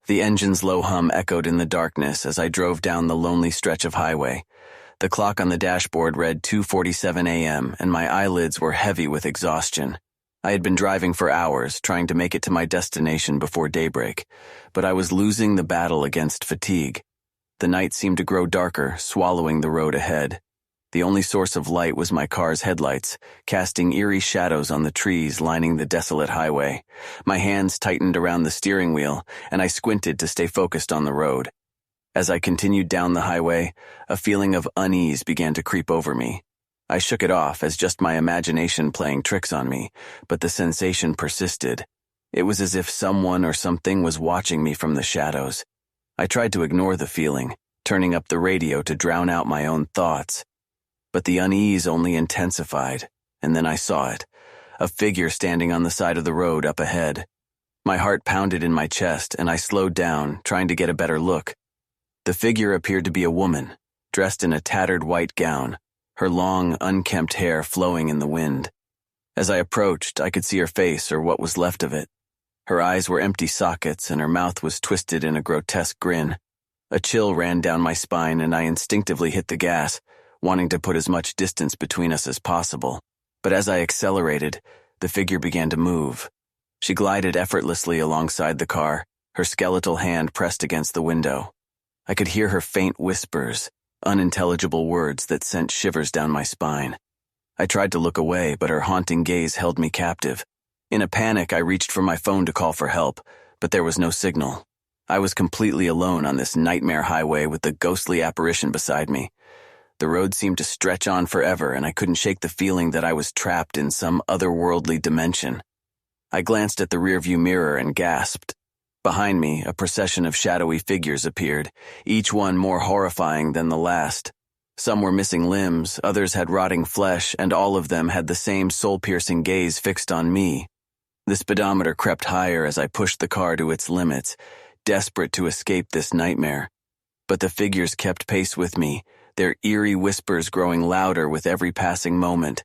The engine's low hum echoed in the darkness as I drove down the lonely stretch of highway. The clock on the dashboard read 2:47 a.m., and my eyelids were heavy with exhaustion. I had been driving for hours, trying to make it to my destination before daybreak, but I was losing the battle against fatigue. The night seemed to grow darker, swallowing the road ahead. The only source of light was my car's headlights, casting eerie shadows on the trees lining the desolate highway. My hands tightened around the steering wheel, and I squinted to stay focused on the road. As I continued down the highway, a feeling of unease began to creep over me. I shook it off as just my imagination playing tricks on me, but the sensation persisted. It was as if someone or something was watching me from the shadows. I tried to ignore the feeling, turning up the radio to drown out my own thoughts. But the unease only intensified, and then I saw it, a figure standing on the side of the road up ahead. My heart pounded in my chest, and I slowed down, trying to get a better look. The figure appeared to be a woman, dressed in a tattered white gown, her long, unkempt hair flowing in the wind. As I approached, I could see her face, or what was left of it. Her eyes were empty sockets, and her mouth was twisted in a grotesque grin. A chill ran down my spine, and I instinctively hit the gas, wanting to put as much distance between us as possible. But as I accelerated, the figure began to move. She glided effortlessly alongside the car, her skeletal hand pressed against the window. I could hear her faint whispers, unintelligible words that sent shivers down my spine. I tried to look away, but her haunting gaze held me captive. In a panic, I reached for my phone to call for help, but there was no signal. I was completely alone on this nightmare highway with the ghostly apparition beside me. The road seemed to stretch on forever, and I couldn't shake the feeling that I was trapped in some otherworldly dimension. I glanced at the rearview mirror and gasped. Behind me, a procession of shadowy figures appeared, each one more horrifying than the last. Some were missing limbs, others had rotting flesh, and all of them had the same soul-piercing gaze fixed on me. The speedometer crept higher as I pushed the car to its limits, desperate to escape this nightmare. But the figures kept pace with me, their eerie whispers growing louder with every passing moment.